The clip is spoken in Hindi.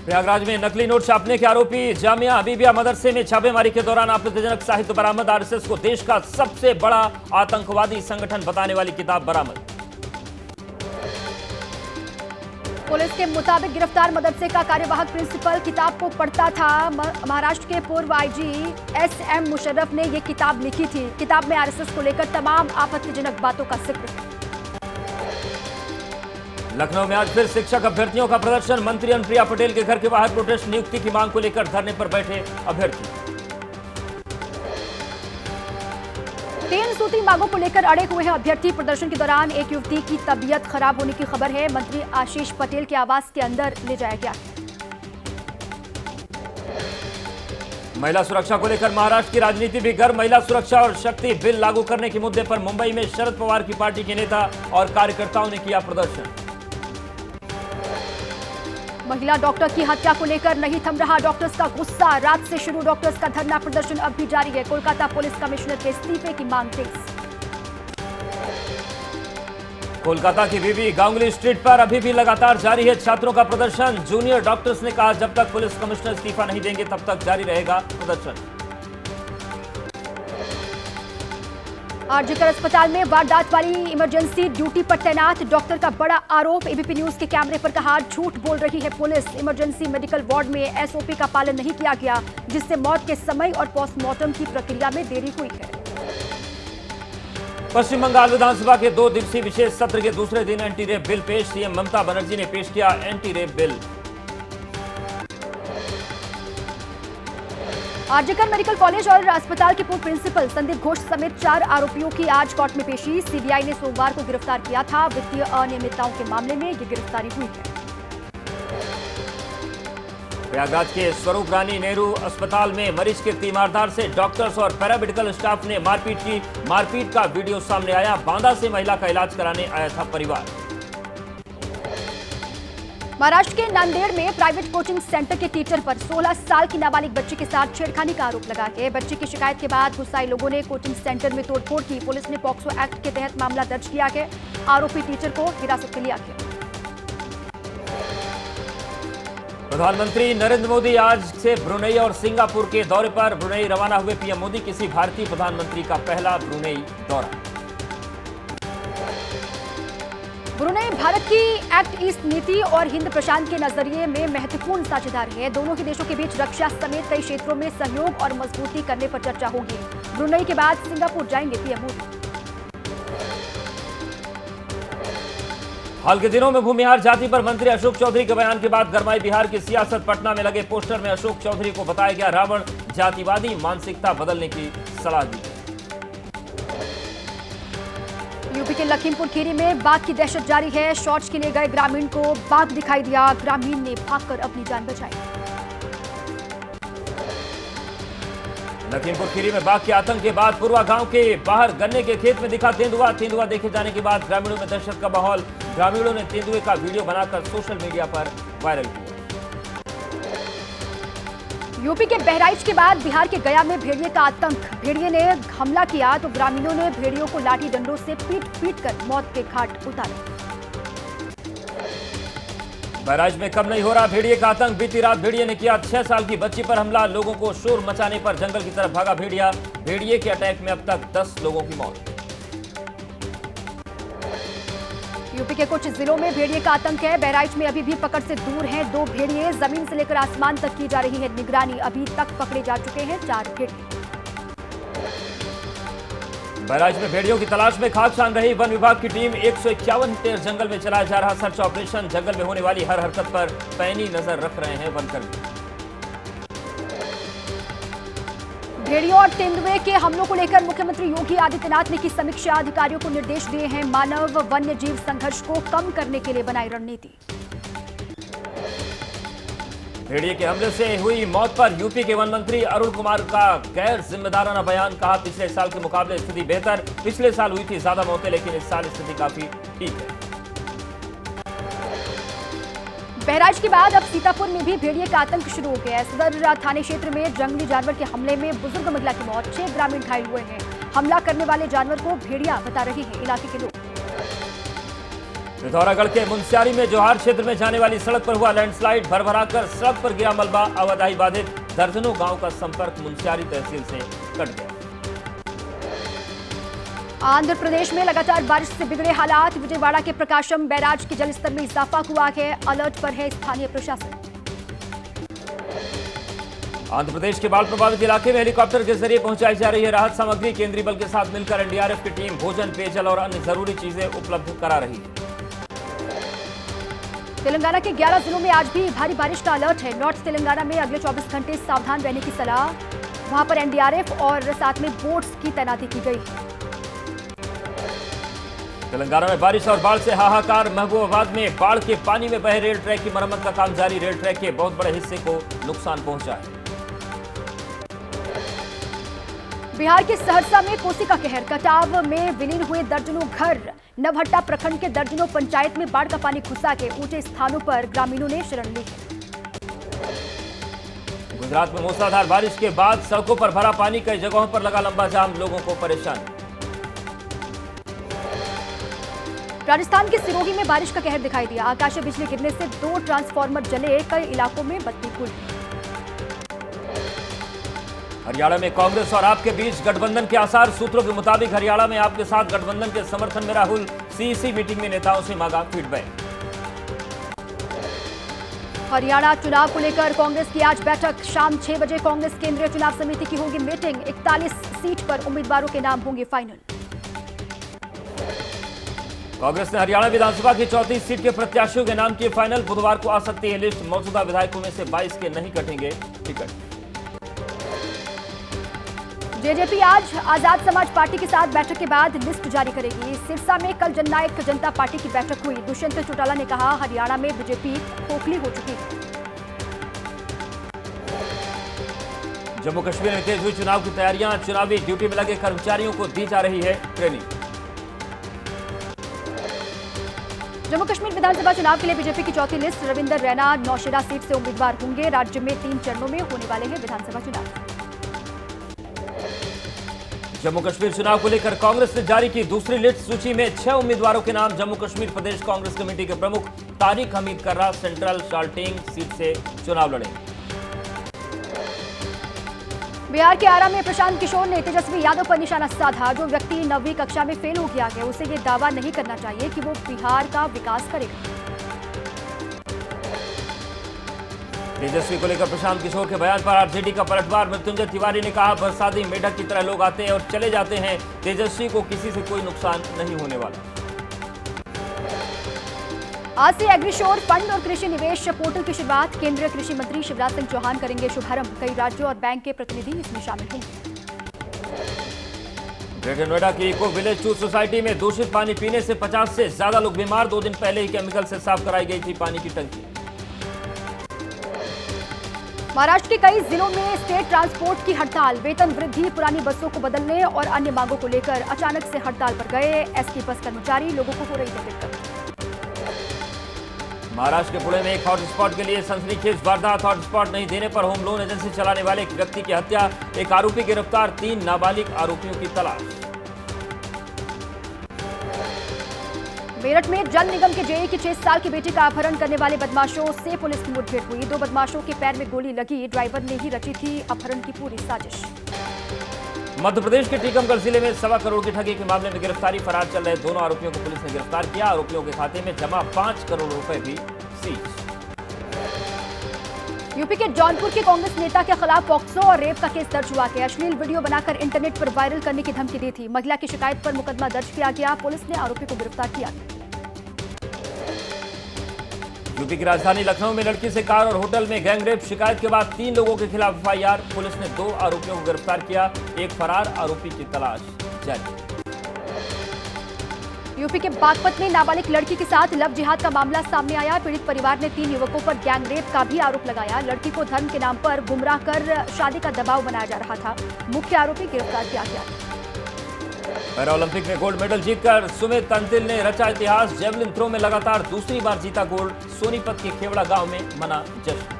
प्रयागराज में नकली नोट छापने के आरोपी जामिया हबीबिया मदरसे में छापेमारी के दौरान आपत्तिजनक साहित्य बरामद। आरएसएस को देश का सबसे बड़ा आतंकवादी संगठन बताने वाली किताब बरामद। पुलिस के मुताबिक गिरफ्तार मदरसे का कार्यवाहक प्रिंसिपल किताब को पढ़ता था। महाराष्ट्र के पूर्व आईजी एसएम मुशर्रफ ने यह किताब लिखी थी। किताब में आरएसएस को लेकर तमाम आपत्तिजनक बातों का जिक्र है। लखनऊ में आज फिर शिक्षक अभ्यर्थियों का प्रदर्शन। मंत्री अनुप्रिया पटेल के घर के बाहर प्रोटेस्ट नियुक्ति की मांग को लेकर धरने पर बैठे अभ्यर्थी। 3 सूत्री मांगों को लेकर अड़े हुए हैं अभ्यर्थी। प्रदर्शन के दौरान एक युवती की तबीयत खराब होने की खबर है। मंत्री आशीष पटेल के आवास के अंदर ले जाया गया। महिला सुरक्षा को लेकर महाराष्ट्र की राजनीति भी गर्म। महिला सुरक्षा और शक्ति बिल लागू करने के मुद्दे पर मुंबई में शरद पवार की पार्टी के नेता और कार्यकर्ताओं ने किया प्रदर्शन। महिला डॉक्टर की हत्या को लेकर नहीं थम रहा डॉक्टर्स का गुस्सा। रात से शुरू डॉक्टर्स का धरना प्रदर्शन अब भी जारी है। कोलकाता पुलिस कमिश्नर के इस्तीफे की मांग तेज। कोलकाता की बीबी गांगुली स्ट्रीट पर अभी भी लगातार जारी है छात्रों का प्रदर्शन। जूनियर डॉक्टर्स ने कहा जब तक पुलिस कमिश्नर इस्तीफा नहीं देंगे तब तक जारी रहेगा प्रदर्शन। आरजीकर अस्पताल में वारदात वाली इमरजेंसी ड्यूटी पर तैनात डॉक्टर का बड़ा आरोप। एबीपी न्यूज के कैमरे पर कहा झूठ बोल रही है पुलिस। इमरजेंसी मेडिकल वार्ड में एसओपी का पालन नहीं किया गया, जिससे मौत के समय और पोस्टमार्टम की प्रक्रिया में देरी हुई है। पश्चिम बंगाल विधानसभा के 2 दिवसीय विशेष सत्र के दूसरे दिन एंटी रेप बिल पेश। सीएम ममता बनर्जी ने पेश किया anti rape bill. RG Kar medical college और अस्पताल के पूर्व प्रिंसिपल संदीप घोष समेत 4 आरोपियों की आज कोर्ट में पेशी। सीबीआई ने सोमवार को गिरफ्तार किया था। वित्तीय अनियमितताओं के मामले में ये गिरफ्तारी हुई है। प्रयागराज के स्वरूप रानी नेहरू अस्पताल में मरीज के तीमारदार से डॉक्टर्स और पैरामेडिकल स्टाफ ने मारपीट की। मारपीट का वीडियो सामने आया। बांदा से महिला का इलाज कराने आया था परिवार। महाराष्ट्र के नांदेड़ में प्राइवेट कोचिंग सेंटर के टीचर पर 16 साल की नाबालिग बच्ची के साथ छेड़खानी का आरोप लगा है। बच्ची की शिकायत के बाद गुस्साए लोगों ने कोचिंग सेंटर में तोड़फोड़ की। पुलिस ने पॉक्सो एक्ट के तहत मामला दर्ज किया है। आरोपी टीचर को हिरासत में लिया गया। प्रधानमंत्री नरेंद्र मोदी आज से ब्रुनेई और सिंगापुर के दौरे पर। ब्रुनेई रवाना हुए पीएम मोदी किसी भारतीय प्रधानमंत्री का पहला ब्रुनेई दौरा। ब्रुनेई भारत की एक्ट ईस्ट नीति और हिंद प्रशांत के नजरिए में महत्वपूर्ण साझेदार है। दोनों ही देशों के बीच रक्षा समेत कई क्षेत्रों में सहयोग और मजबूती करने पर चर्चा होगी। ब्रुनेई के बाद सिंगापुर जाएंगे पीएम मोदी। हाल के दिनों में भूमिहार जाति पर मंत्री अशोक चौधरी के बयान के बाद गरमाई बिहार की सियासत। पटना में लगे पोस्टर में अशोक चौधरी को बताया गया रावण। जातिवादी मानसिकता बदलने की सलाह दी। यूपी के लखीमपुर खीरी में बाघ की दहशत जारी है। शौच के लिए गए ग्रामीण को बाघ दिखाई दिया। ग्रामीण ने भागकर अपनी जान बचाई। लखीमपुर खीरी में बाघ के आतंक के बाद पूर्वा गांव के बाहर गन्ने के खेत में दिखा तेंदुआ। तेंदुआ देखे जाने के बाद ग्रामीणों में दहशत का माहौल। ग्रामीणों ने तेंदुए का वीडियो बनाकर सोशल मीडिया पर वायरल किया। यूपी के बहराइच के बाद बिहार के गया में भेड़िए का आतंक। भेड़िए ने हमला किया तो ग्रामीणों ने भेड़ियों को लाठी डंडों से पीट कर मौत के घाट उतारे। बहराइच में कम नहीं हो रहा भेड़िए का आतंक। बीती रात भेड़िए ने किया 6 साल की बच्ची पर हमला। लोगों को शोर मचाने पर जंगल की तरफ भागा भेड़िया। भेड़िए के अटैक में अब तक 10 लोगों की मौत। यूपी के कुछ जिलों में भेड़िए का आतंक है। बहराइच में अभी भी पकड़ से दूर हैं 2 भेड़िए। जमीन से लेकर आसमान तक की जा रही है निगरानी। अभी तक पकड़े जा चुके हैं 4 भेड़िए। बहराइच में भेड़ियों की तलाश में खाक छान रही वन विभाग की टीम। 151 हेक्टेयर जंगल में चलाया जा रहा सर्च ऑपरेशन। जंगल में होने वाली हर हरकत पर पैनी नजर रख रहे हैं वनकर्मी। भेड़ियों और तेंदुए के हमलों को लेकर मुख्यमंत्री योगी आदित्यनाथ ने की समीक्षा। अधिकारियों को निर्देश दिए हैं मानव वन्य जीव संघर्ष को कम करने के लिए बनाई रणनीति। भेड़िए के हमले से हुई मौत पर यूपी के वन मंत्री अरुण कुमार का गैर जिम्मेदाराना बयान। कहा पिछले साल के मुकाबले स्थिति बेहतर। पिछले साल हुई थी ज्यादा मौतें लेकिन इस साल स्थिति काफी ठीक है। बहराइच के बाद अब सीतापुर में भी भेड़िए का आतंक शुरू हो गया है। सदर थाने क्षेत्र में जंगली जानवर के हमले में बुजुर्ग महिला की मौत। 6 ग्रामीण घायल हुए हैं। हमला करने वाले जानवर को भेड़िया बता रहे हैं इलाके के लोग। पिथौरागढ़ के मुनस्यारी में जोहार क्षेत्र में जाने वाली सड़क पर हुआ लैंडस्लाइड, भरभराकर सड़क पर गिरा मलबा, आवाजाही बाधित, दर्जनों गांव का संपर्क मुनस्यारी तहसील से कट गया। आंध्र प्रदेश में लगातार बारिश से बिगड़े हालात, विजयवाड़ा के प्रकाशम बैराज के जलस्तर में इजाफा हुआ है, अलर्ट पर है स्थानीय प्रशासन। आंध्र प्रदेश के बाढ़ प्रभावित इलाके में हेलीकॉप्टर के जरिए पहुंचाई जा रही है राहत सामग्री, केंद्रीय बल के साथ मिलकर एनडीआरएफ की टीम भोजन, पेयजल और अन्य जरूरी चीजें उपलब्ध करा रही है। तेलंगाना के 11 जिलों में आज भी भारी बारिश का अलर्ट है। नॉर्थ तेलंगाना में अगले 24 घंटे सावधान रहने की सलाह, वहां पर एनडीआरएफ और साथ में बोट्स की तैनाती की गई है। तेलंगाना में बारिश और बाढ़ से हाहाकार, महबूबाबाद में बाढ़ के पानी में बहे रेल ट्रैक की मरम्मत का काम जारी, रेल ट्रैक के बहुत बड़े हिस्से को नुकसान पहुंचा है। बिहार के सहरसा में कोसी का कहर, कटाव में विलीन हुए दर्जनों घर, नवहट्टा प्रखंड के दर्जनों पंचायत में बाढ़ का पानी घुसा के ऊंचे स्थानों पर ग्रामीणों ने शरण ली है। गुजरात में मूसलाधार बारिश के बाद सड़कों पर भरा पानी, कई जगहों पर लगा लंबा जाम, लोगों को परेशानी। राजस्थान के सिरोही में बारिश का कहर दिखाई दिया, आकाशीय बिजली गिरने से 2 ट्रांसफार्मर जले, कई इलाकों में बत्ती गुल। हरियाणा में कांग्रेस और आप के बीच गठबंधन के आसार, सूत्रों के मुताबिक हरियाणा में आपके साथ गठबंधन के समर्थन में राहुल सीईसी मीटिंग में नेताओं से मांगा फीडबैक। हरियाणा चुनाव को लेकर कांग्रेस की आज बैठक, शाम 6 बजे कांग्रेस केंद्रीय चुनाव समिति की होगी मीटिंग, 41 सीट पर उम्मीदवारों के नाम होंगे फाइनल। कांग्रेस ने हरियाणा विधानसभा की 34 सीट के प्रत्याशियों के नाम किए फाइनल, बुधवार को आ सकती है लिस्ट, मौजूदा विधायकों में से 22 के नहीं कटेंगे टिकट। जेजेपी आज आजाद समाज पार्टी के साथ बैठक के बाद लिस्ट जारी करेगी। सिरसा में कल जननायक जनता पार्टी की बैठक हुई, दुष्यंत चौटाला ने कहा हरियाणा में बीजेपी खोखली हो चुकी है। जम्मू कश्मीर में तेज हुई चुनाव की तैयारियां, चुनावी ड्यूटी में लगे कर्मचारियों को दी जा रही है ट्रेनिंग। जम्मू कश्मीर विधानसभा चुनाव के लिए बीजेपी की चौथी लिस्ट, रविंदर रैना नौशेरा सीट से उम्मीदवार होंगे। राज्य में 3 चरणों में होने वाले हैं विधानसभा चुनाव। जम्मू कश्मीर चुनाव को लेकर कांग्रेस ने जारी की दूसरी लिस्ट, सूची में 6 उम्मीदवारों के नाम। जम्मू कश्मीर प्रदेश कांग्रेस कमेटी के प्रमुख तारिक हमीद कर्रा सेंट्रल शाल्टिंग सीट से चुनाव लड़ेंगे। बिहार के आरा में प्रशांत किशोर ने तेजस्वी यादव पर निशाना साधा, जो व्यक्ति 9वीं कक्षा में फेल हो गया है उसे ये दावा नहीं करना चाहिए कि वो बिहार का विकास करेगा। तेजस्वी को लेकर प्रशांत किशोर के बयान पर आरजेडी का पलटवार, मृत्युंजय तिवारी ने कहा बरसाती मेढक की तरह लोग आते हैं और चले जाते हैं, तेजस्वी को किसी से कोई नुकसान नहीं होने वाला। आज से एग्रीशोर फंड और कृषि निवेश पोर्टल की शुरुआत, केंद्रीय कृषि मंत्री शिवराज सिंह चौहान करेंगे शुभारंभ, कई राज्यों और बैंक के प्रतिनिधि इसमें शामिल होंगे। ग्रेटर नोएडा की इको विलेज 2 सोसाइटी में दूषित पानी पीने से 50 से ज्यादा लोग बीमार, 2 दिन पहले ही केमिकल से साफ कराई गई थी पानी की टंकी। महाराष्ट्र के कई जिलों में स्टेट ट्रांसपोर्ट की हड़ताल, वेतन वृद्धि, पुरानी बसों को बदलने और अन्य मांगों को लेकर अचानक से हड़ताल पर गए एसटी बस कर्मचारी, लोगों को हो रही है दिक्कत। महाराष्ट्र के पुणे में एक हॉटस्पॉट के लिए सनसनीखेज वारदात, हॉटस्पॉट नहीं देने पर होम लोन एजेंसी चलाने वाले एक व्यक्ति की हत्या, एक आरोपी गिरफ्तार, 3 नाबालिग आरोपियों की तलाश। मेरठ में जल निगम के जेई की 6 साल की बेटी का अपहरण करने वाले बदमाशों से पुलिस की मुठभेड़ हुई, 2 बदमाशों के पैर में गोली लगी, ड्राइवर ने ही रची थी अपहरण की पूरी साजिश। मध्य प्रदेश के टीकमगढ़ जिले में 1.25 करोड़ की ठगी के मामले में गिरफ्तारी, फरार चल रहे दोनों आरोपियों को पुलिस ने गिरफ्तार किया, आरोपियों के खाते में जमा 5 करोड़ रुपए भी सीज। यूपी के जौनपुर के कांग्रेस नेता के खिलाफ पॉक्सो और रेप का केस दर्ज हुआ है, अश्लील वीडियो बनाकर इंटरनेट पर वायरल करने की धमकी दी थी, महिला की शिकायत पर मुकदमा दर्ज किया गया, पुलिस ने आरोपी को गिरफ्तार किया। यूपी की राजधानी लखनऊ में लड़की से कार और होटल में गैंगरेप, शिकायत के बाद 3 लोगों के खिलाफ एफआईआर, पुलिस ने 2 आरोपियों को गिरफ्तार किया, एक फरार आरोपी की तलाश जारी। यूपी के बागपत में नाबालिग लड़की के साथ लव जिहाद का मामला सामने आया, पीड़ित परिवार ने 3 युवकों पर गैंगरेप का भी आरोप लगाया, लड़की को धर्म के नाम पर गुमराह कर शादी का दबाव बनाया जा रहा था, मुख्य आरोपी गिरफ्तार किया गया। पैरालंपिक में गोल्ड मेडल जीतकर सुमित अंतिल ने रचा इतिहास, जेवलिन थ्रो में लगातार दूसरी बार जीता गोल्ड, सोनीपत के खेवड़ा गांव में मना जश्न।